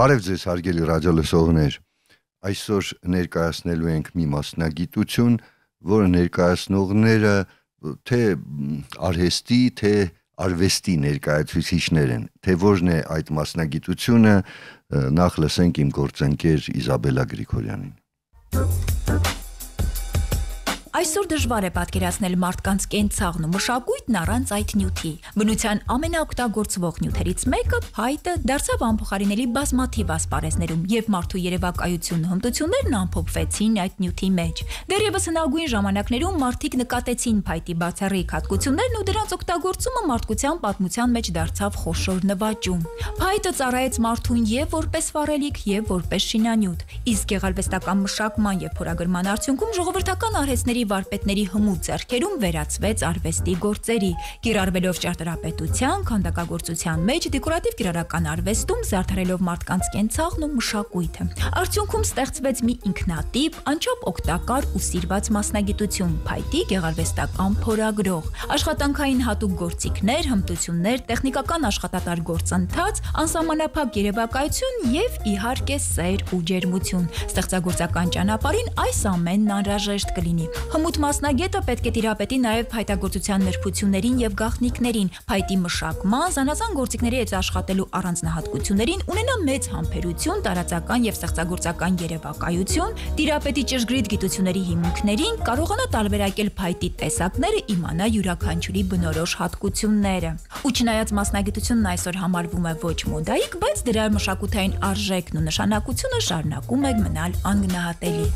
Բարև ձեզ հարգելի ռադիոլսողներ, այսօր ներկայացնելու ենք մի մասնագիտություն, որը ներկայացնողները թե արհեստի, թե արվեստի ներկայացուցիչներ են, թե որն է այդ մասնագիտությունը, նախ լսենք իմ գործընկեր Իզաբելլա Գրիգորյանին։ Այսօր դժվար է պատկերացնել մարդկանց կենցաղն ու մշակույթն առանց այդ նյութի։ Բնության ամենաօգտագործվող նյութերից մեկը փայտը դարձավ անփոխարինելի բազմաթիվ ասպարեզներում, եւ մարդու երևակայությունն ու հմտություններն ամփոփվեցին այդ նյութի մեջ։ Դեռևս հնագույն ժամանակներում մարդիկ նկատեցին փայտի բացառիկ հատկություններն ու դրանց օգտագործումը մարդկության պատմության մեջ դարձավ խոշոր նվաճում։ Փայտը ծառայեց մարդուն եւ որպես վառելիք, եւ որպես շինանյութ, իսկ գեղարվեստական մշակման եւ փորագրման արդյունքում ժողովրդական արհեստների վարպետների հմուտ ձեռքերում վերածվեց արվեստի գործերի, կիրառվելով ճարտարապետության, քանդակագործության մեջ, դեկորատիվ կիրառական արվեստում զարդարելով մարդկանց կենցաղն ու մշակույթը։ Արդյունքում ստեղծվեց մի ինքնատիպ, անչափ օգտակար ու սիրված մասնագիտություն՝ փայտի գեղարվեստական փորագրող, աշխատանքային հատուկ գործիքներ, հմտություններ, տեխնիկական աշխատատար գործընթաց, անսահմանափակ երևակայություն եւ իհարկե սեր ու ջերմություն։ Ստեղծագործական ճանապարհին այս ամենն անհրաժեշտ կլինի։ Հմուտ մասնագետը պետք է տիրապետի նաև փայտագործության նրբություններին եւ գաղտնիքներին, փայտի մշակման, զանազան գործիքների հետ աշխատելու առանձնահատկություններին, ունենա մեծ համբերություն, տարածական եւ ստեղծագործական երևակայություն, տիրապետի ճշգրիտ գիտությունների հիմունքներին, կարողանա տարբերակել փայտի տեսակները, իմանա յուրաքանչյուրի բնորոշ հատկությունները։ Ու չնայած մասնագիտությունն այսօր համարվում է ոչ մոդայիկ, բայց դրա մշակութային արժեքն ու նշանակությունը շարունակում է մնալ անգնահատելի։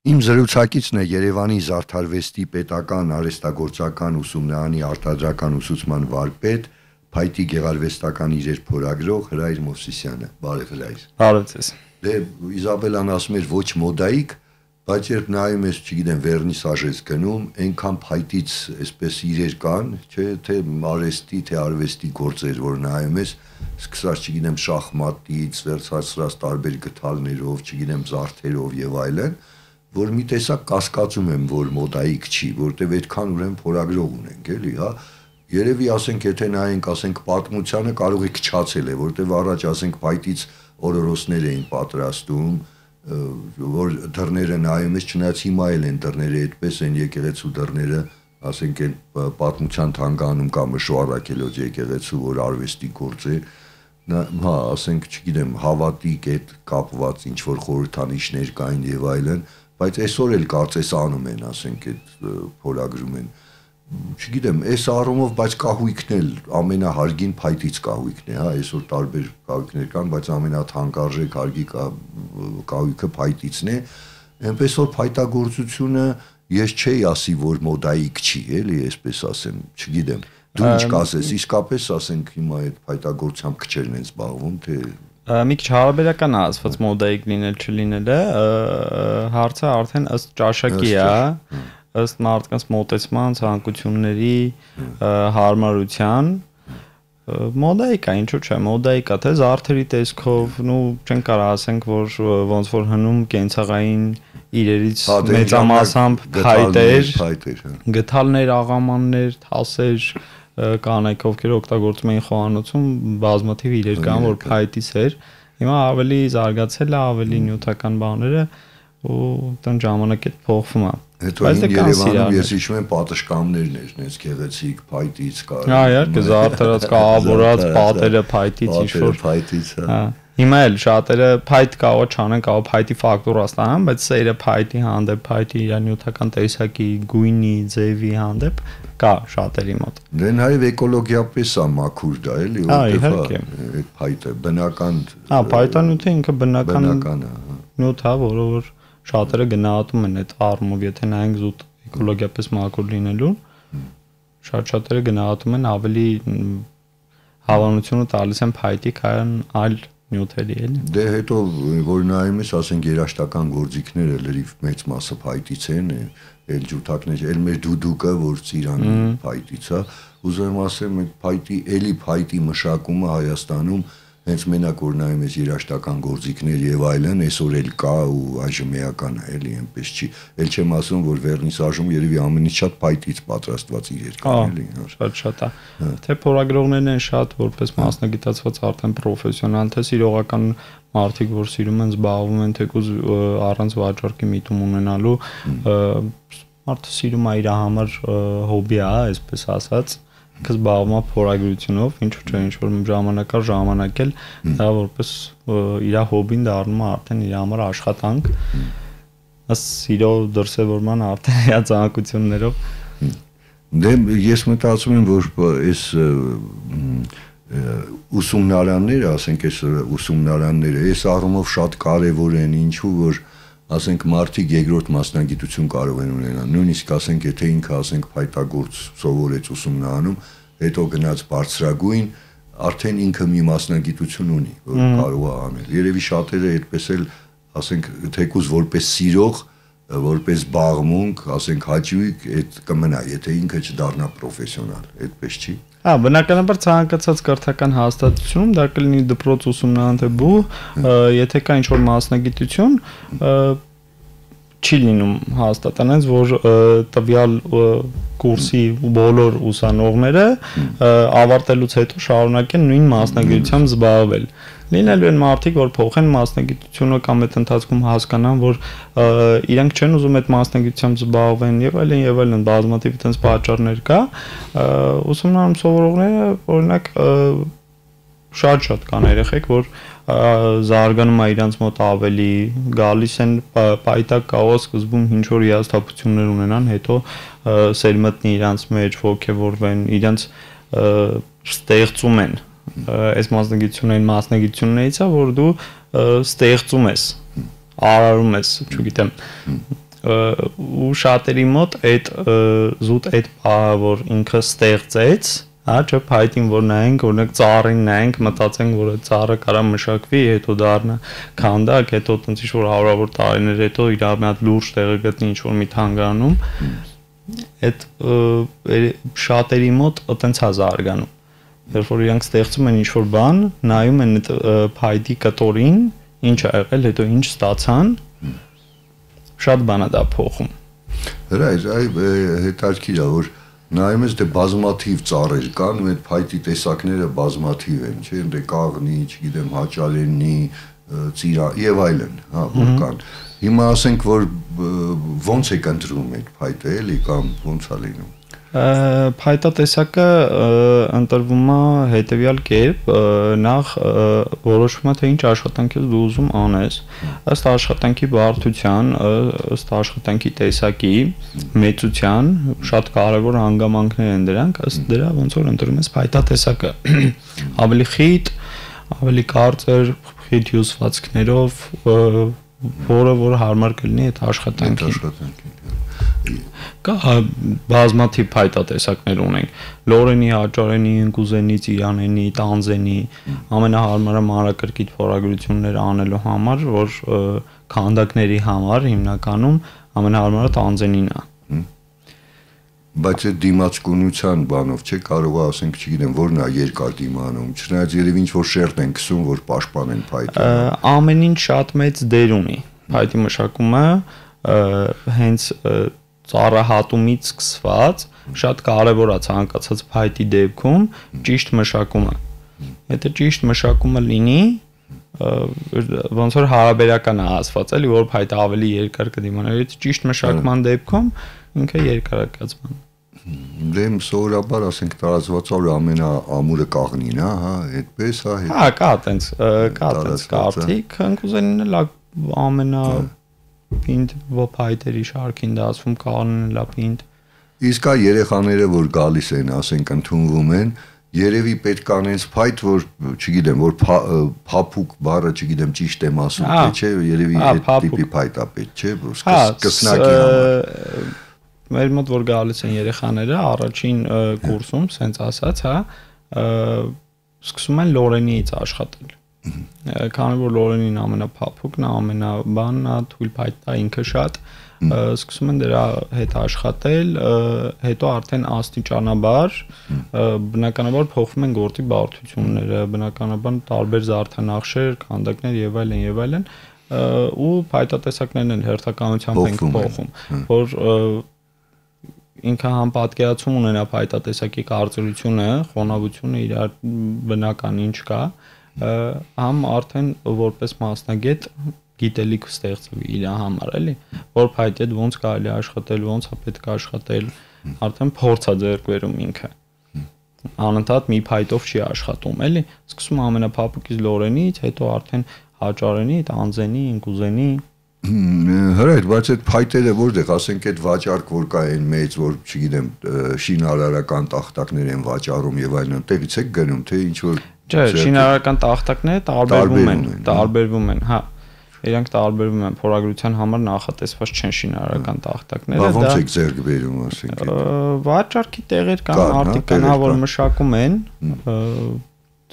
Իմ զրուցակիցն է Երևանի Զարդարվեստի պետական արհեստագործական ուսումնարանի արտադրական ուսուցման վարպետ, փայտի գեղարվեստական իրեր փորագրող Հրայր Մովսիսյանը։ Բարև Հրայր։ Բարև ձեզ։ Դե Իզաբելլան ասում էր ոչ մոդայիկ, բայց երբ նայում ես, չգիտեմ, վերնիսաժ ես գնում, այնքան փայտից այսպես իրեր կան, չէ, թե արհեստի, թե արվեստի գործեր, որ նայում ես, սկսած, չգիտեմ, շախմատից, վերցածրած տարբեր գդալներով, չգիտեմ, զարդերով եւ այլն, որ մի տեսակ կասկածում եմ, որ մոդայիկ չի, որտեվ այդքան ուրեմն փորագրող ունենք, էլի, հա։ Երևի ասենք, եթե նայենք, ասենք, պատմությանը կարող է քչացել է, որտեվ առաջ ասենք փայտից օրորոսներ էին պատրաստում, որ դռները նայում ես, չնայած հիմա էլ են դռները այդպես են, եկեղեցու դռները, ասենք, այն պատմության թանգանում կա Մշոառաքելոջ եկեղեցու, որ արվեստի գործ է, հա, ասենք, չգիտեմ, հավատիկ այդ կապված ինչ որ խորհրդանիշներ կային եւ այլն, բայց այսօր էլ կարծես անում են, ասենք, այդ փորագրում են, չգիտեմ, այս առումով, բայց կահույքն էլ ամենահարգին փայտից կահույքն է, հա, այսօր տարբեր կահույքներ կան, բայց ամենաթանկարժեք հարգի կահույքը փայտիցն է, այնպես որ փայտագործությունը ես չէի ասի, որ մոդայիկ չի, էլի, այսպես ասեմ, չգիտեմ, դու ինչ կասես, իսկապես ասենք հիմա այդ փայտագործությամբ քչերն են զբաղվում, թե մի քիչ հարաբերական ասված մոդայիկ լինել չլինելը, հարցը արդեն ըստ ճաշակի է, ըստ մարդկանց մոտեցման, ցանկությունների, հարմարության, մոդայիկա, ինչու՞ չէ, մոդայիկա, թե զարդերի տեսքով, նու չեն կարող ասենք, որ ոնց որ հնում կենցաղային իրերից մեծամասամբ փայտեր, գդալներ, աղամաններ, թասեր, կանայք, ովքեր օգտագործում էին խոհանոցում, բազմաթիվ իրեր կան, որ փայտից էր, հիմա ավելի զարգացել է, ավելի նյութական բաները ու դեռ ժամանակ հետ փոխվում է։ Հետո Երևանում ես հիշում եմ պատշգամբներն էր, նենց գեղեցիկ փայտից կար։ Հա, իհարկե, զարդարած, կահավորած, պատերը փայտից ինչ-որ փայտից, հա։ Հիմա էլ շատերը փայտ կարող չանեն, կարող փայտի ֆակտուրա ստանան, բայց սերը փայտի հանդեպ, փայտի իր նյութական տեսակի, գույնի, ձևի հանդեպ կա շատերի մոտ։ Դե նաև էկոլոգիապես է մաքուր դա, էլի, որտեղ այդ փայտը բնական։ Հա, փայտանյութը ինքը բնական նյութ է, որը որ շատերը գնահատում են այդ առումով, եթե նայենք զուտ էկոլոգիապես մաքուր լինելուն, շատերը գնահատում են ավելի հավանությունը տալիս են փայտի, քան այլ նյութերի էլի։ Դե հետո որ նայում ես, ասենք երաշտական գործիքները լրիվ մեծ մասը փայտից են, էլ ջութակներ, էլ մեր դուդուկը, որ ծիրանը փայտից է, ուզում ասեմ, այդ փայտի, էլի փայտի մշակումը Հայաստանում հենց մենակ որ նայում ես երաշտական գործիքներ եւ այլն, այսօր էլ կա ու այժմ էական է, էլի այնպես չի։ Էլ չեմ ասում, որ վերնիսաժում երևի ամենից շատ փայտից պատրաստված իրեր կան, էլի։ Շատ է։ Թե փորագրողներն են շատ որպես մասնագիտացված արդեն պրոֆեսիոնալ, թե սիրողական մարդիկ, որ սիրում են զբաղվում են թեկուզ առանց վաճառքի միտում ունենալու, մարդը սիրում է իր համար հոբի է, այսպես ասած, զբաղվում է փորագրությունով, ինչու՞ չէ, ինչ որ ժամանակ առ ժամանակ էլ դա որպես իր հոբին դառնում է արդեն իր համար աշխատանք։ Ըստ սիրո դրսևորման արդեն իր ցանկություններով։ Դե ես մտածում եմ, որ այս ուսումնարանները, ասենք այս ուսումնարանները, այս առումով շատ կարևոր են, ինչու որ ասենք մարդիկ երկրորդ մասնագիտություն կարող են ունենալ, նույնիսկ ասենք եթե ինքը ասենք փայտագործ սովորեց ուսումնարանում, հետո գնաց բարձրագույն, արդեն ինքը մի մասնագիտություն ունի, որ կարող է անել։ Երևի շատերը այդպես էլ ասենք թեկուզ որպես սիրող, որպես զբաղմունք, ասենք հաճույք, այդ կմնա, եթե ինքը չդառնա պրոֆեսիոնալ, այդպես չի։ Հա, բնականաբար ցանկացած կրթական հաստատությունում դա կլինի դպրոց ուսումնարան թե բու, եթե կա ինչ-որ մասնագիտություն, չի լինում հաստատանից, որ տվյալ կուրսի բոլոր ուսանողները ավարտելուց հետո շարունակեն նույն մասնագիտությամբ զբաղվել։ Լինելու են մարդիկ, որ փոխեն մասնագիտությունը կամ այդ ընթացքում հասկանան, որ իրանք չեն ուզում այդ մասնագիտությամբ զբաղվեն եւ այլն բազմաթիվ այդպես պատճառներ կա, ուսումնարանում սովորողները օրինակ շատ կան երեխեք, որ զարգանում է իրանց մոտ ավելի, գալիս են պայտակ կաղով սկզբում ինչ որ հիասթափություններ ունենան, հետո սերմտնի իրանց մեջ ոգևորվեն, իրանց ստեղծում են այս մասնագիտությունային մասնագիտություններից է, որ դու ստեղծում ես, արարում ես, չգիտեմ, ու շատերի մոտ այդ զուտ այդ պահը, որ ինքը ստեղծեց, հա, չէ, փայտին որ նայենք, օրինակ ծառին նայենք, մտածենք, որ այդ ծառը կարա մշակվի, հետո դառնա քանդակ, հետո տենց ինչ-որ հարյուրավոր տարիներ հետո իր մի հատ լուրջ տեղը գտնի ինչ-որ մի թանգարանում, այդ շատերի մոտ տենց է զարգանում։ Երբ որ իրանք ստեղծում են ինչ-որ բան, նայում են այդ փայտի կտորին, ինչ ա եղել, հետո ինչ ստացան, շատ բան է դա փոխում։ Հրայր, հետաքրքիր է, որ նայում ես դե բազմաթիվ ծառեր կան, ու այդ փայտի տեսակները բազմաթիվ են, չէ՞, դե կաղնի, չգիտեմ, հաճալենի, ծիրա եւ այլն, հա, որ կան։ Հիմա ասենք, որ ո՞նց եք ընտրում այդ փայտը, էլի, կամ ո՞նց է լինում։ Փայտատեսակը ընտրվում է հետևյալ կերպ, նախ որոշվում է թե ինչ աշխատանք ես դու ուզում անես, ըստ աշխատանքի բարդության, ըստ աշխատանքի տեսակի, մեծության, շատ կարևոր հանգամանքներ են դրանք, ըստ դրա ոնց որ ընտրում ես փայտատեսակը, ավելի խիտ, ավելի կարծր, խիտ հյուսվածքներով, որը որ հարմար կլինի այդ աշխատանքին։ Կա բազմաթիվ փայտատեսակներ ունենք, լորենի, հաճարենի, ընկուզենի, ծիրանենի, տանձենի, ամենահարմարը մանրակրկիտ փորագրություններ անելու համար, որ քանդակների համար հիմնականում ամենահարմարը տանձենին է։ Բայց այդ դիմացկունության բանով չէ կարող է ասենք, չգիտեմ, որն է երկար դիմանում, չնայած երևի ինչ որ շերտ են գցում, որ պաշտպանեն փայտը։ Ամեն ինչ շատ մեծ դեր ունի։ Փայտի մշակումը հենց ծառահատումից սկսված շատ կարևոր է ցանկացած փայտի դեպքում ճիշտ մշակումը։ Եթե ճիշտ մշակումը լինի, ոնց որ հարաբերական է ասված, էլի որ փայտը ավելի երկար կդիմանա, եթե ճիշտ մշակման դեպքում ինքը երկար է կազմանում։ Դե սովորաբար ասենք տարածված է որ ամենաամուրը կաղնին է, հա, այդպես է։ Հա, կա տենց կարծիք, ընկուզենին էլ ամենա պինդ փայտերի շարքին դասվում կաղնին լա պինդ։ Իսկ այ երեխաները որ գալիս են, ասենք ընդունվում են, երևի պետք է անենց փայտ, որ չգիտեմ, որ փափուկ բառը, չգիտեմ, ճիշտ եմ ասում, թե չէ, երևի այդ տիպի փայտ է պետք, չէ, որ սկսնակի համար։ Մեր մոտ որ գալիս են երեխաները առաջին կուրսում, սենց ասած, հա, սկսում են լորենիից աշխատել։ Քանի որ Լորենին ամենափափուկն է, ամենաբանն է, թույլ փայտա ինքը շատ սկսում են դրա հետ աշխատել, հետո արդեն աստիճանաբար բնականաբար փոխվում են գործի բարդությունները, բնականաբար տարբեր զարդանախշեր, քանդակներ եւ այլն, ու փայտատեսակներն էլ հերթականությամբ են փոխում, որ ինքը համ պատկերացում ունենա փայտատեսակի կարծրությունը, խոնավությունը իր բնական ինչ կա, համ արդեն որպես մասնագետ գիտելիք ստեղծվի իր համար, էլի, որ փայտի հետ ոնց կարելի աշխատել, ոնց է պետք է աշխատել, արդեն փորձ է ձեռք բերում ինքը։ Անընդհատ մի փայտով չի աշխատում, էլի, սկսում ամենափափուկից Լորենից, հետո արդեն հաճարենի, տանձենի, ինկուզենի։ Հրայր, բայց այդ փայտերը որտեղ, ասենք այդ վաճառք որ կա այն մեծ, որ չգիտեմ, շինարարական տախտակներ են վաճառում եւ այլն, տեղից եք գնում, թե ինչ որ Չէ, շինարարական տախտակները տարբերվում են, հա։ Իրանք տարբերվում են փորագրության համար նախատեսված չեն շինարարական տախտակները, դա ոնց եք ձեռք բերում, ասենք։ Վաճառքի տեղեր կան, արտիք կան, որ մշակում են,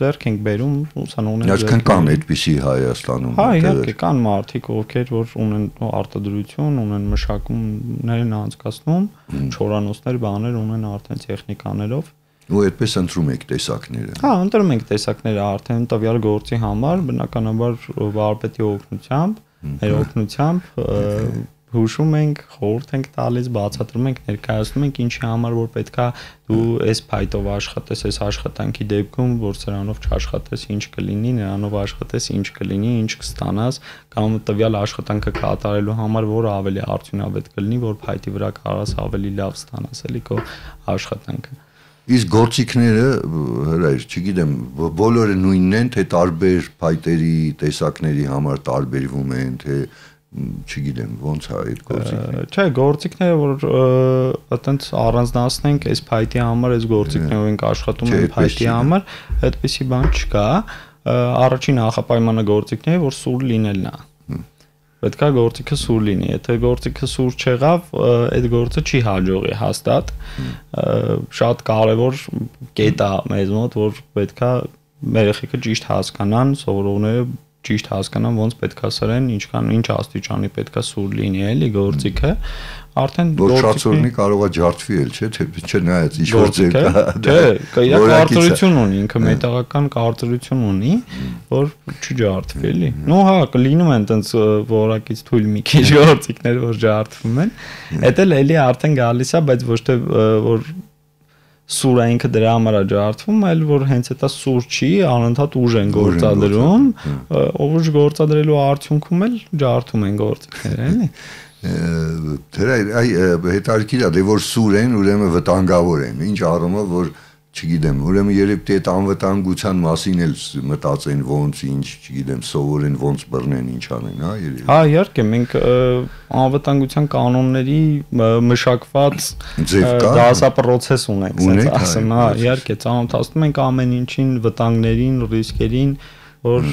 ձեռք ենք բերում, ուսանողներ։ Այսինքն կան այդպիսի Հայաստանում։ Հա, իհարկե կան մարդիկ, ովքեր որ ունեն արտադրություն, ունեն մշակումներ են անցկացնում, չորանոցներ, բաներ ունեն արդեն տեխնիկաներով։ Ու այդպես ընտրում եք տեսակները։ Հա, ընտրում ենք տեսակները արդեն տվյալ գործի համար, բնականաբար վարպետի օգնությամբ, մեր օգնությամբ հուշում ենք, խորհուրդ ենք տալիս, բացատրում ենք, ներկայացնում ենք ինչի համար որ պետքա դու այս փայտով աշխատես, այս աշխատանքի դեպքում, որ սրանով չաշխատես, ինչ կլինի, նրանով աշխատես, ինչ կլինի, ինչ կստանաս, կամ տվյալ աշխատանքը կատարելու համար որ ավելի արդյունավետ կլինի, որ փայտի վրա կարաս ավելի լավ ստանաս, էլի քո աշխատանքը։ Իսկ գործիքները, հրայր, չգիտեմ, բոլորը նույնն են, թե տարբեր փայտերի տեսակների համար տարբերվում են, թե չգիտեմ, ոնց է այդ գործիքները։ Չէ, գործիքները, որ այտենց առանձնացնենք, այս փայտի համար, այս գործիքներով ենք աշխատում են փայտի համար, այդպիսի բան չկա։ Առաջին նախապայմանը գործիքների, որ սուր լինելն է։ Պետք է գործիքը սուր լինի, եթե գործիքը սուր չեղավ, այդ գործը չի հաջողի հաստատ։ Շատ կարևոր կետ է մեզ մոտ, որ պետք է երեխեքը ճիշտ հասկանան, սովորողները ճիշտ հասկանան ոնց պետք է սրեն, ինչ աստիճանի պետք է սուր լինի, էլի գործիքը, արդեն որ շացորնի կարող է ջարդվի էլ, չէ, թե չնայած ինչ որ ձև կա։ Չէ, իր կարծրություն ունի, ինքը մետաղական կարծրություն ունի, որ չջարդվի, էլի։ Նո, հա, կլինում են տենց որակից թույլ մի քիչ գործիքներ, որ ջարդվում են։ Էդ էլ էլի արդեն գալիս է, բայց ոչ թե որ սուրը ինքը դրա համար է ջարդվում, այլ որ հենց դա սուր չի, անընդհատ ուժ են գործադրում, ուժ գործադրելու արդյունքում էլ ջարդում են գործիքները, էլի։ Դրա հետարքիր է, դե որ սուր են, ուրեմն վտանգավոր են, ինչ առումով որ չգիտեմ, ուրեմն երբ դե այդ անվտանգության մասին էլ մտածեն ոնց, ինչ, չգիտեմ, սովորեն ոնց բռնեն, ինչ անեն, հա, երևի։ Հա, իհարկե, մենք անվտանգության կանոնների մշակված դասապրոցես ունենք, ասենց ասեմ, հա, իհարկե, ծանոթացնում ենք ամեն ինչին, վտանգներին, ռիսկերին, որ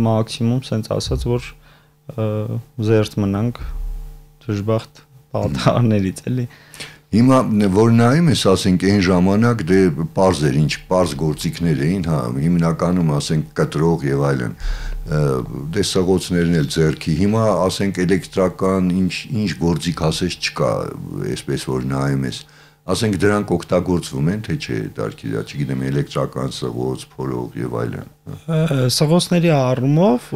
մաքսիմում ասենց ասած, որ զերծ մնանք դժբախտ պատահարներից, էլի։ Հիմա որ նայում ես, ասենք, այն ժամանակ դե պարզ էր, ինչ պարզ գործիքներ էին, հա, հիմնականում ասենք կտրող եւ այլն, դե սղոցներն էլ ձեռքի, հիմա ասենք էլեկտրական ինչ գործիք ասես չկա, այսպես որ նայում ես, ասենք դրանք օգտագործվում են, թե չէ, դարքի, չգիտեմ, էլեկտրական սղոց, փորող եւ այլն։ Սղոցների առումով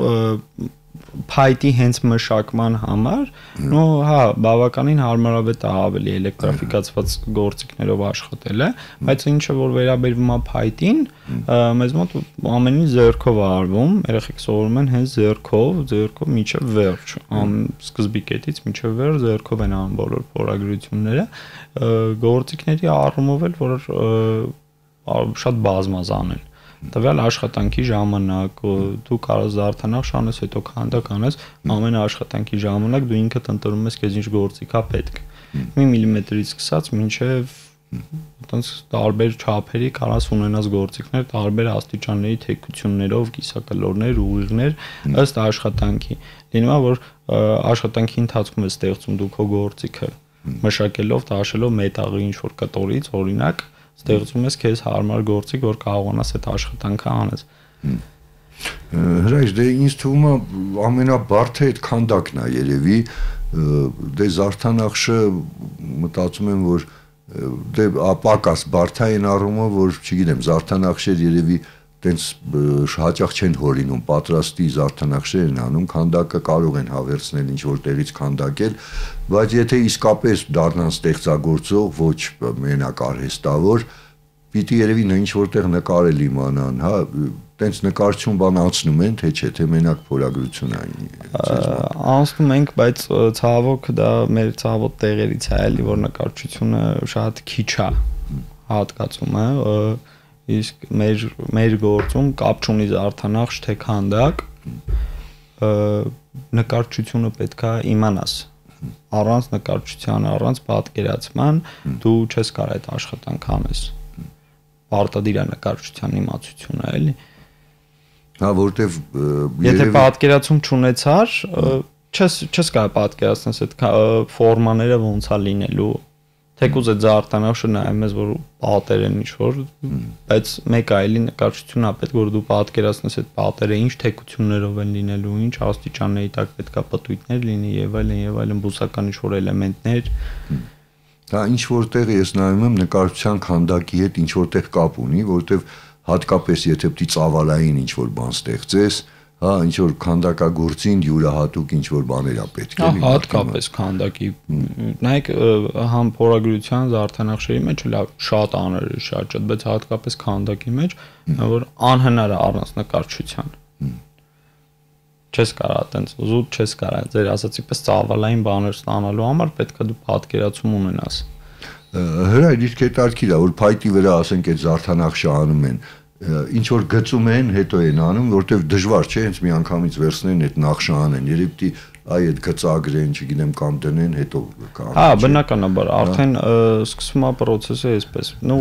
փայտի հենց մշակման համար, նո, հա, բավականին հարմարավետ է ավելի էլեկտրաֆիկացված գործիքներով աշխատելը, բայց ինչը որ վերաբերվում է փայտին, մեզ մոտ ամեն ինչ ձեռքով է արվում, երեխեք սովորում են հենց ձեռքով մինչև վերջ, սկզբի կետից մինչև վերջ ձեռքով են անում բոլոր փորագրությունները, գործիքների առումով էլ որ շատ բազմազան են։ Տվյալ աշխատանքի ժամանակ դու կարող զարդանախ շանես, հետո քանդակ անես, ամեն աշխատանքի ժամանակ դու ինքդ ընտրում ես քեզ ինչ գործիք է պետք։ Մի միլիմետրից սկսած մինչև այտենց տարբեր չափերի կարաս ունենաս գործիքներ, տարբեր աստիճանների թեքություններով, կիսակլորներ, ուղիղներ ըստ աշխատանքի։ Լինում է որ աշխատանքի ընթացքում է ստեղծում դու քո գործիքը, մշակելով, տաշելով մետաղի ինչ որ կտորից, օրինակ ստեղծում ես քեզ հարմար գործիք, որ կարողանաս այդ աշխատանքը անես։ Հրայր, դե ինձ թվում է ամենաբարդը այդ քանդակն է երևի, դե Զարդանախշը մտածում եմ, որ դե պակաս բարդային առումով, որ չգիտեմ, Զարդանախշեր երևի տենց հաճախ չեն հորինում, պատրաստի Զարդանախշեր են անում, քանդակը կարող են հավերցնել ինչ-որ տեղից քանդակել, բայց եթե իսկապես դառնան ստեղծագործող, ոչ մենակ արհեստավոր, պիտի երևի նա ինչ-որտեղ նկարել իմանան, հա, տենց նկարչություն բան անցնում են, թե չէ, թե մենակ փորագրություն այն։ Անցնում ենք, բայց ցավոք դա մեր ցավոտ տեղերից է, էլի որ նկարչությունը շատ քիչ է հատկացում է, իսկ մեր գործում կապ չունի Զարդանախշ թե քանդակ, նկարչությունը պետք է իմանաս։ Առանց նկարչության, առանց պատկերացման դու չես կարող այդ աշխատանք անես։ Պարտադիր է նկարչության իմացությունը, էլի։ Հա, որտեվ եթե պատկերացում չունեցար, չես կարող պատկերացնես այդ ֆորմաները ոնց է լինելու։ Թեկուզ այդ Զարդանախշը նայում ես, որ պատեր են ինչ-որ, բայց մեկ այլի նկարչությունն է պետք, որ դու պատկերացնես այդ պատերը ինչ թեկություններով են լինելու, ինչ աստիճանների տակ պետքա պտույտներ լինի եւ այլն, բուսական ինչ-որ էլեմենտներ։ Դա ինչ որտեղ ես նայում եմ նկարչության քանդակի հետ ինչ որտեղ կապ ունի, որտեվ հատկապես եթե պիտի ծավալային ինչ որ բան ստեղծես, հա, ինչ որ քանդակագործին յուրահատուկ ինչ որ բաներ է պետք է լինի։ Հատկապես քանդակի, նայեք, համ փորագրության Զարդանախշերի մեջ լավ շատ աներ է շատ, բայց հատկապես քանդակի մեջ, որ անհնար է առանց նկարչության։ Չես կարող այտենց զուտ չես կարող ձեր ասացի պես ծավալային բաներ ստանալու համար պետքա դու պատկերացում ունենաս։ Հրայր իսկ հետարքիր է որ փայտի վրա ասենք այդ Զարդանախշը անում են ինչ որ գծում են հետո են անում որտեվ դժվար չէ հենց մի անգամից վերցնեն այդ նախշը անեն երբ պիտի այ այդ գծագրեն չգիտեմ կամ դնեն հետո կամ հա բնականաբար արդեն սկսվում է process-ը այսպես նո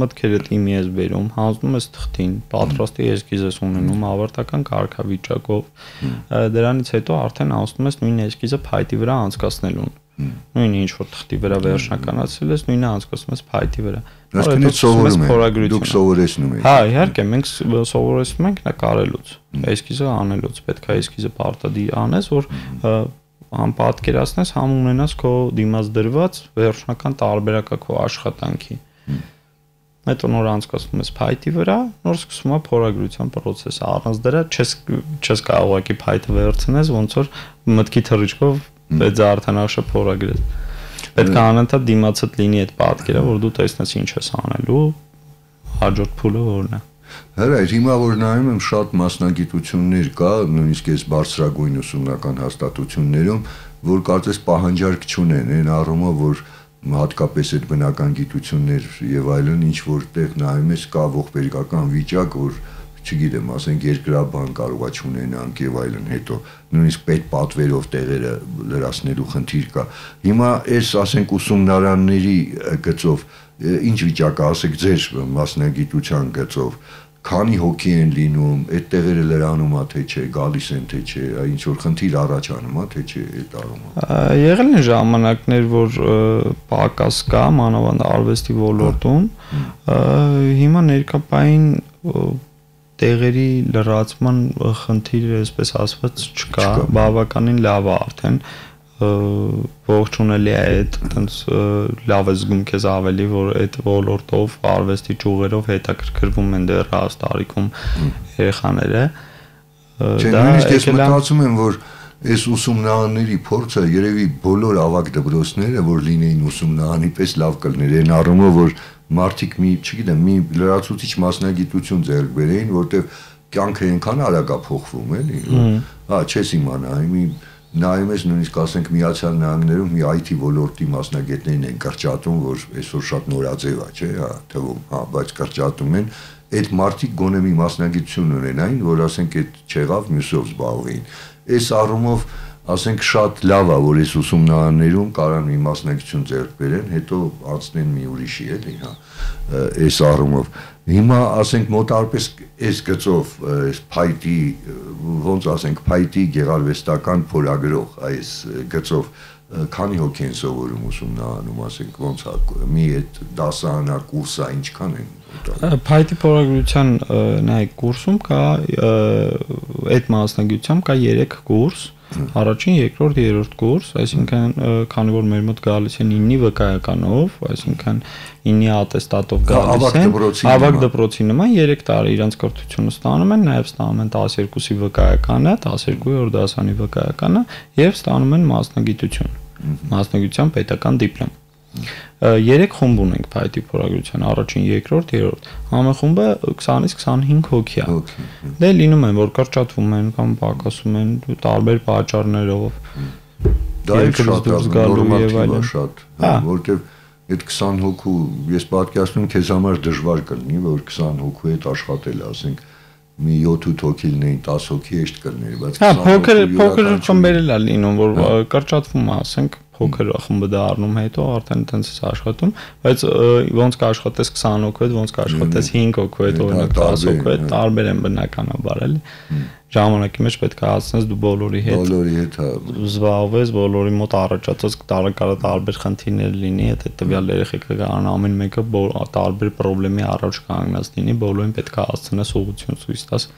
մտքերդ իմի ես բերում հանձնում ես թղթին պատրաստի էսքիզ ես ունենում ավարտական կարգավիճակով դրանից հետո արդեն անցնում ես նույն էսքիզը փայտի վրա անցկացնելուն նույնը ինչ որ թղթի վրա վերջնականացրել ես նույնը անցկացնում ես փայտի վրա Այսինքն սովորում եք դուք սովորեցնում եք Հա իհարկե մենք սովորեցնում ենք նկարելուց էսքիզը անելուց պետք է էսքիզը պարտադիր անես որ համ պատկերացնես համ ունենաս քո դիմաց դրված վերջնական տարբերակը քո աշխատանքի հետո նոր անցկացնում ես փայտի վրա նոր սկսում է փորագրության process-ը առանց դրա չես կարող ուղղակի փայտը վերցնես ոնց որ մտքի թռիչքով այդ Զարդանախշը փորագրես պետք է անընդհատ դիմացդ լինի այդ պատկերը որ դու տեսնես ինչ ես անելու հաջորդ փուլը որն է Հրայր հիմա որ նայում եմ շատ մասնագիտություններ կա նույնիսկ այս բարձրագույն ուսումնական հաստատություններում որ կարծես պահանջարկ չունեն այն առումով որ հատկապես այդ բնական գիտություններ եւ այլն ինչ որտեղ նայում ես կա ողբերգական վիճակ որ չգիտեմ, ասենք երկրաբան կարողա չունենանք եւ այլն հետո նույնիսկ պետ պատվերով տեղերը լրացնելու խնդիր կա։ Հիմա այս ասենք ուսումնարանների գծով ինչ վիճակը ասեք ձեր մասնագիտության գծով քանի հոգի են լինում, այդ տեղերը լրանում է թե չէ, գալիս են թե չէ, ինչ որ խնդիր առաջանում է թե չէ այդ առումով։ Եղել են ժամանակներ, որ պակաս կա մանավանդ արվեստի ոլորտում, հիմա ներկայային տեղերի լրացման խնդիրը, այսպես ասված, չկա, բավականին լավ է արդեն ողջունելի է այդ այնց լավ է զգում քեզ ավելի որ այդ ոլորտով արվեստի ճյուղերով հետաքրքրվում են դեռ հաս տարիքում երեխաները դա ես մտածում եմ որ այս ուսումնարանների փորձը երևի բոլոր ավագ դպրոցները որ լինեին ուսումնարանի պես լավ կլներ այն առումով որ մարդիկ մի չգիտեմ մի լրացուցիչ մասնագիտություն ձեռք բերեին որտեղ կյանքը այնքան արագ է փոխվում էլի հա չես իմանա մի նայում ես նույնիսկ ասենք Միացյալ Նահանգներում մի IT ոլորտի մասնագետներին են կրճատում որ այսօր շատ նորաձև է չէ հա թվում հա բայց կրճատում են այդ մարդիկ գոնե մի մասնագիտություն ունենային որ ասենք այդ չեղավ մյուսով զբաղվեին այս առումով ասենք շատ լավ է, որ այս ուսումնարաններում կարան մի մասնակցություն ձեռք բերեն, հետո անցնեն մի ուրիշի, էլի, հա, այս առումով։ Հիմա ասենք մոտարպես այս գծով, այս փայտի, ոնց ասենք, փայտի գեղարվեստական փորագրող այս գծով քանի հոգի են սովորում ուսումնարանում, ասենք, ոնց է, մի այդ դասարանա կուրսա ինչքան են։ Փայտի փորագրության նայեք կուրսում կա այդ մասնագիտությամբ կա 3 կուրս, առաջին, երկրորդ, երրորդ կուրս, այսինքն քանի որ մեր մոտ գալիս են 9-ի վկայականով, այսինքն 9-ի ատեստատով գալիս են, ավագ դպրոցի նման 3 տարի իրենց կրթությունը ստանում են, նաև ստանում են 12-ի վկայականը, 12-ի օրդասանի վկայականը եւ ստանում են մասնագիտություն, մասնագիտության պետական դիպլոմ։ 3 խումբ ունենք փայտի փորագրության, առաջին, երկրորդ, երրորդ։ Ամեն խումբը 20-ից 25 հոգի է։ Դե լինում են, որ կրճատվում են կամ պակասում են տարբեր պատճառներով։ Դա է շատ նորմատիվ է շատ, որտեղ այդ 20 հոգու ես պատկերացնում քեզ համար դժվար կլինի, որ 20 հոգու հետ աշխատել, ասենք մի 7-8 հոգի լինեին, 10 հոգի էշտ կլներ, բայց 20 փոքր խմբերել է լինում, որ կրճատվում է, ասենք փոքր խումբը դա առնում հետո արդեն այդպես աշխատում, բայց ոնց կաշխատես 20 հոգու հետ, ոնց կաշխատես 5 հոգու հետ, օրինակ 10 հոգու հետ, տարբեր են բնականաբար, էլի։ Ժամանակի մեջ պետք է հասնես դու բոլորի հետ զբաղվես, բոլորի մոտ առաջացած տարբեր խնդիրներ լինի, այդ տվյալ երեխեքը կան ամեն մեկը տարբեր խնդրի առաջ կանգնած լինի, բոլորին պետք է հասցնես ուղղություն ցույց տաս,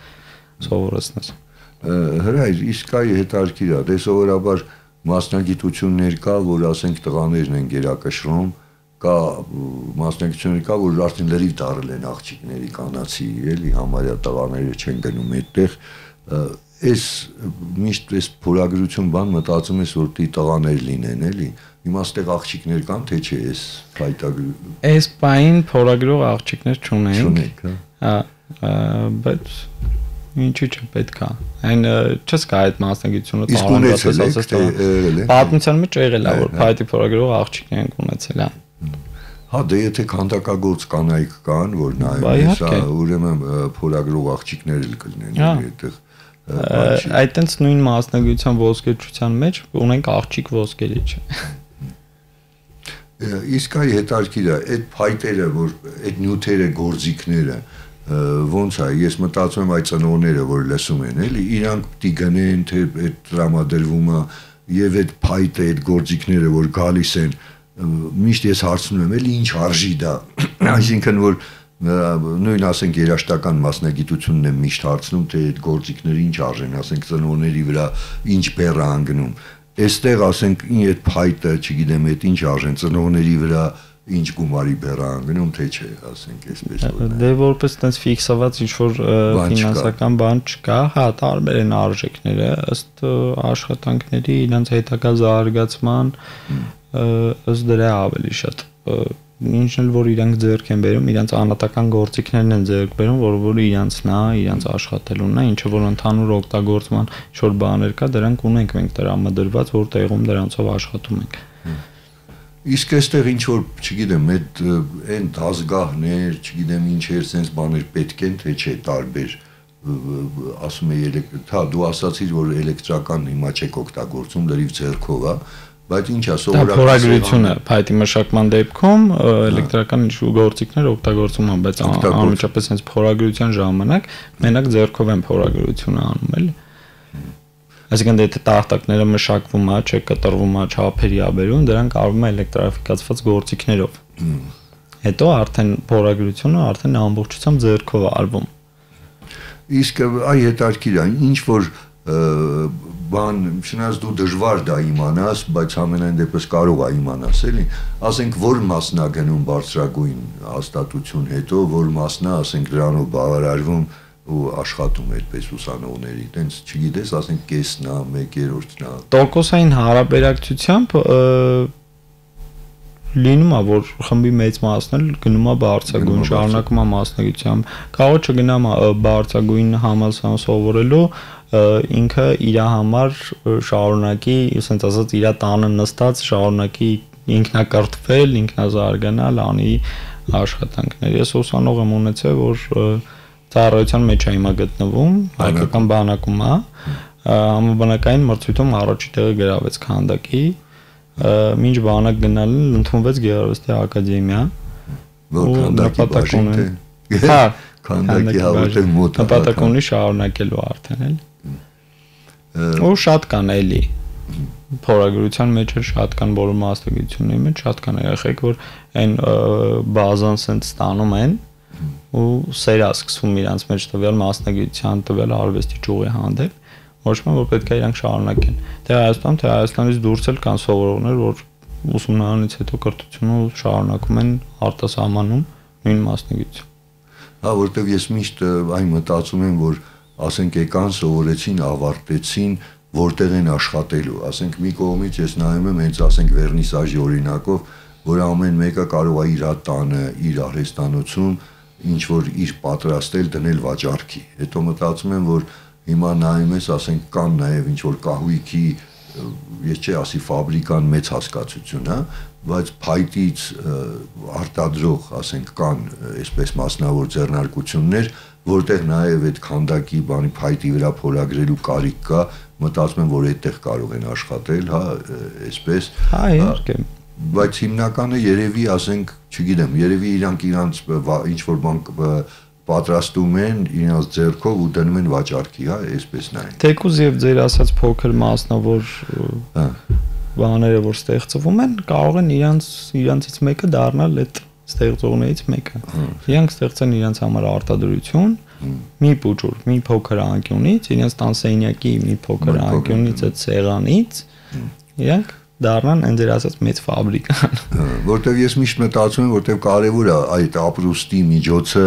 սովորեցնես։ Հրայր, իսկ այ հետաքրքիր է, դե սովորաբար մասնագիտություններ կա, որ ասենք տղաներն են գերակշռում, կա մասնագիտություններ կա, որ արդեն լրիվ դարել են աղջիկների կանացի, էլի համարյա տղաները չեն գնում այդտեղ, այս միշտ այս փորագրություն բան մտածում ես, որ տղաներ լինեն, էլի, հիմա այստեղ աղջիկներ կան, թե չէ, այս փայտագրում։ Այս բային փորագրող աղջիկներ չունենք, հա, բայց ինչի՞ չէ պետք է։ Այն չես կա այդ մասնագիտությունը տարածել, պատմության մեջ եղել է, որ փայտի փորագրող աղջիկներ են ունեցել, հա։ Հա, դե եթե քանդակագործ կանայք կան, որ նայում ես, ուրեմն փորագրող աղջիկներ էլ կլինեն այդտեղ։ Այդտենց նույն մասնագիտության ոսկերչության մեջ ունենք աղջիկ ոսկերիչ։ Իսկ այ հետաքրքիր է, այդ փայտերը, որ այդ նյութերը, գործիքները ոնց է, ես մտածում եմ այդ ծնողները, որ լսում են, էլի, իրանք պիտի գնեն, թե այդ տրամադրվում է եւ այդ փայտը, այդ գործիքները, որ գալիս են, միշտ ես հարցնում եմ, էլի ինչ արժի դա, այսինքն որ նույն ասենք երաշտական մասնագիտությունն եմ միշտ հարցնում, թե այդ գործիքները ինչ արժեն, ասենք ծնողների վրա ինչ բեռ է անգնում, այստեղ ասենք այդ փայտը, չգիտեմ, այդ ինչ արժեն, ծնողների վրա ինչ գումարի բեռ անգնում, թե չէ, ասենք այսպես որ։ Դե որպես այդպես ֆիքսված ինչ-որ ֆինանսական բան չկա, հա, տարբեր են արժեքները, ըստ աշխատանքների, իրենց հետագա զարգացման, ըստ դրա ավելի շատ։ Ինչն էլ որ իրանք ձեռք են բերում, իրանք անհատական գործիքներն են ձեռք բերում, որը իրանցն է, իրանք աշխատելունն է, ինչը որ ընդհանուր օգտագործման ինչ-որ բաներ կա, դրանք ունենք մենք տրամադրված, որ տեղում դրանցով աշխատում ենք։ Իսկ այստեղ ինչ որ, չգիտեմ, այն դասգահներ, չգիտեմ ինչեր, sense բաներ պետք են, թե չէ, տարբեր, ասում է, հա, դու ասացիր, որ էլեկտրական հիմա չեք օգտագործում, լրիվ ձեռքով է, բայց ինչ է, սովորական փորագրությունը, փայտի մշակման դեպքում էլեկտրական ինչ գործիքներ օգտագործում են, բայց անմիջապես sense փորագրության ժամանակ մենակ ձեռքով են փորագրությունը անում, էլի։ Այսինքն դե տախտակները մշակվում է, չէ, կտրվում է, չափերի է բերում, դրանք արվում է էլեկտրաֆիկացված գործիքներով։ Հետո արդեն փորագրությունը արդեն ամբողջությամբ ձեռքով է արվում։ Իսկ այ հետաքրքիր է, ինչ որ բան, չնայած դու դժվար դա իմանաս, բայց ամենայն դեպս կարող է իմանաս, էլի, ասենք որ մասն է գնում բարձրագույն հաստատություն հետո, որ մասն է, ասենք դրանով բավարարվում ու աշխատում այդպես ուսանողների, տենց չգիտես, ասենք կեսն է, 1/3-ն է։ Տոկոսային հարաբերակցությամբ լինում է, որ խմբի մեծ մասն էլ գնում է բարձրագույն, շարունակում է մասնագիտությամբ, կարող չգնա բարձրագույն համալսարան սովորելու, ինքը իր համար շարունակի, ասենց ասած, իր տանը նստած շարունակի ինքնակրթվել, ինքնազարգանալ, անի աշխատանքներ։ Ես ուսանող եմ ունեցել, որ ծառայության մեջ է հիմա գտնվում, հայկական բանակում է, Համաբանակային մրցույթում առաջի տեղը գրավեց քանդակի, մինչ բանակ գնալին ընդունվեց Գեղարվեստի ակադեմիա։ Որ քանդակի բաժին թե։ Հա, քանդակի հավատել մոտ։ Նպատակ ունի շարունակելու արդեն էլ։ Ու շատ կան էլի։ Փորագրության մեջ էլ շատ կան բոլոր մասնագիտությունների մեջ շատ կան երեխեք, որ այն բազան սենց ստանում են ու սերա սկսում իրանց մեջ տվյալ մասնագիտության տվյալ արվեստի ճյուղի հանդեպ, ոչ մի որ պետք է իրանք շարունակեն։ Թե Հայաստանում, թե Հայաստանից դուրս էլ կան սովորողներ, որ ուսումնարանից հետո կրթությունը շարունակում են արտասահմանում նույն մասնագիտություն։ Հա, որտեվ ես միշտ այն մտածում եմ, որ ասենք եկան, սովորեցին, ավարտեցին, որտեղ են աշխատելու, ասենք մի կողմից ես նայում եմ հենց ասենք վերնիսաժի օրինակով, որ ամեն մեկը կարող է իր տանը, իր արհեստանոցում ինչ որ իր պատրաստել դնել վաճառքի։ Հետո մտածում եմ, որ հիմա նայում ես, ասենք կան նաև ինչ որ կահույքի, ես չի ասի ֆաբրիկան մեծ հասկացություն, հա, բայց փայտից արտադրող, ասենք կան այսպես մասնավոր ձեռնարկություններ, որտեղ նաև այդ քանդակի բանի փայտի վրա փորագրելու կարիք կա, մտածում եմ, որ այդտեղ կարող են աշխատել, հա, այսպես։ Հա, իհարկե։ Բայց հիմնականը երևի, ասենք, չգիտեմ, երևի իրանք իրանց ինչ որ բան պատրաստում են իրենց ձեռքով ու դնում են վաճառքի, հա, այսպես նայեն։ Թեկուզ եւ ձեր ասած փոքր մասնավոր բաները, որ ստեղծվում են, կարող են իրանցից մեկը դառնալ այդ ստեղծողներից մեկը։ Իրանք ստեղծեն իրենց համար արտադրություն, մի փոքր, մի փոքր անկյունից, իրենց տանսենյակի մի փոքր անկյունից այդ սեղանից, իրանք դառնան այն դեր ասած մեծ ֆաբրիկան։ Որտեվ ես միշտ մտածում եմ, որտեվ կարևոր է այդ ապրուստի միջոցը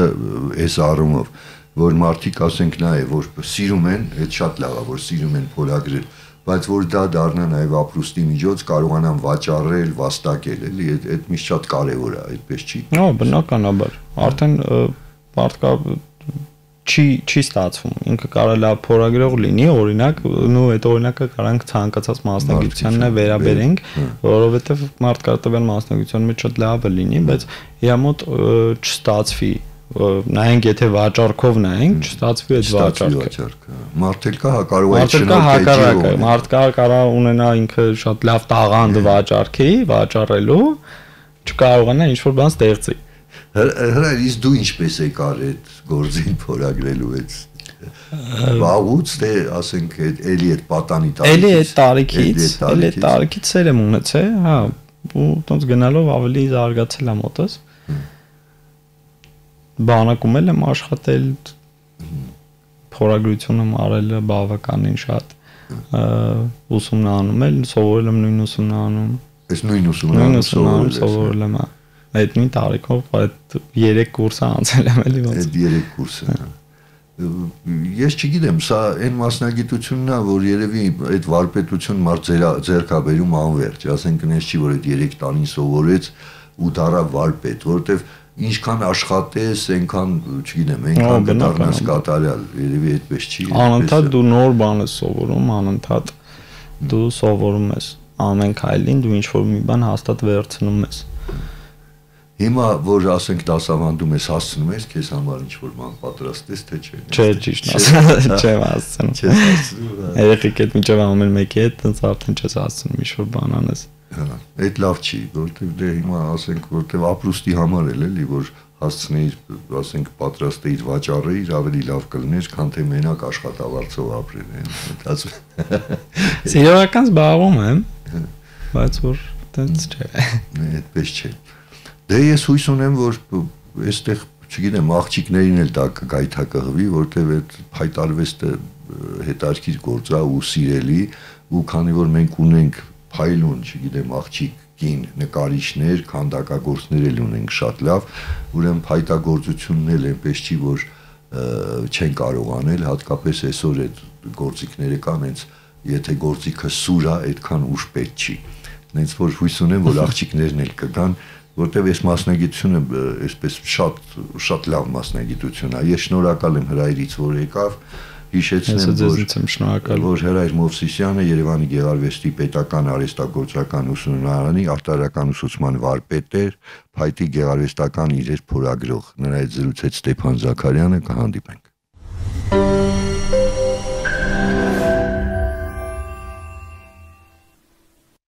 այս առումով, որ մարդիկ ասենք նաև որ սիրում են, այդ շատ լավ է, որ սիրում են փորագրել, բայց որ դա դառնա նաև ապրուստի միջոց, կարողանան վաճառել, վաստակել, էլի, այդ միշտ շատ կարևոր է, այդպես չի։ Հա, բնականաբար։ Արդեն մարդկա չի ստացվում։ Ինքը կարող է լավ փորագրող լինի, օրինակ, նո այդ օրինակը կարանք ցանկացած մասնագիտությանն է վերաբերենք, որովհետև մարդկա տվյալ մասնագիտության մեջ շատ լավը լինի, բայց իրա մոտ չստացվի։ Նայենք, եթե վաճառքով նայենք, չստացվի այդ վաճառքը։ Մարդել կա, կարող է շնորհակալ։ Մարդկա կարող ունենա ինքը շատ լավ տաղանդ վաճառքի, վաճառելու, չկարողանա ինչ-որ բան ստեղծի։ Հələ իսկ դու ինչպես եք արել այդ գործին փորագրելու այդ բաղուց թե ասենք էլի այդ պատանի տարիքից էլի այդ տարիքից սեր եմ ունեցել, հա, ու տոնց գնալով ավելի զարգացել եմ մոտս։ Բանակում եմ աշխատել, փորագրություն եմ արել բավականին շատ, ուսումնանում եմ, սովորել եմ նույն ուսումնանում։ Այս նույն ուսումնանում սովորել եմ, այդ նույն տարիքով այդ 3 կուրսը անցել եմ էլի ոնց։ Այդ 3 կուրսը։ Ես չգիտեմ, սա այն մասնագիտությունն է, որ երևի այդ վարպետություն մարդ ձեռքաբերում անվերջ, ասենք նես չի, որ այդ 3 տարին սովորեց ու դառավ վարպետ, որովհետև ինչքան աշխատես, այնքան, չգիտեմ, այնքան դառնաս կատարյալ, երևի այդպես չի։ Անընդհատ դու նոր բան ես սովորում, անընդհատ դու սովորում ես ամեն քայլին, դու ինչ-որ մի բան հաստատ վերցնում ես։ Հիմա որ ասենք դասավանդում ես հասցնում ես քեզ համար ինչ-որ բան պատրաստես թե չէ։ Չէ, ճիշտ ասած, չեմ հասցնում։ Չես հասցնում։ Երեխեք այդ միջով ամեն մեկի հետ տենց արդեն չես հասցնում ինչ-որ բան անես։ Հա, այդ լավ չի, որովհետև դե հիմա ասենք որովհետև ապրուստի համար էլի, որ հասցնեիր, ասենք պատրաստեիր վաճառեիր, ավելի լավ կլներ, քան թե մենակ աշխատավարձով ապրել, մտածում։ Սիրողական զբաղվում եմ, բայց որ տենց չէ։ Այդպես չէ։ Դե ես հույս ունեմ, որ այստեղ, չգիտեմ, աղջիկներին էլ դա կգայթակղվի, որտեղ այդ փայտարվեստը հետաքրքիր գործ է ու սիրելի, ու քանի որ մենք ունենք փայլուն, չգիտեմ, աղջիկ կին նկարիչներ, քանդակագործներ էլ ունենք շատ լավ, ուրեմն փայտագործությունն էլ այնպես չի, որ չեն կարող անել, հատկապես այսօր այդ գործիքները կան, հենց եթե գործիքը սուր է, այդքան ուժ պետք չի։ Հենց որ հույս ունեմ, որ աղջիկներն էլ կգան, որտեվ այս մասնագիտությունը այսպես շատ լավ մասնագիտություն է։ Ես շնորհակալ եմ Հրայրից, որ եկավ, հիշեցնեմ, որ Հրայր Մովսիսյանը Երևանի Գեղարվեստի պետական արհեստագործական ուսումնարանի արտադրական ուսուցման վարպետ էր, փայտի գեղարվեստական իրեր փորագրող։ Նրա հետ զրուցեց Ստեփան Զաքարյանը, կհանդիպենք։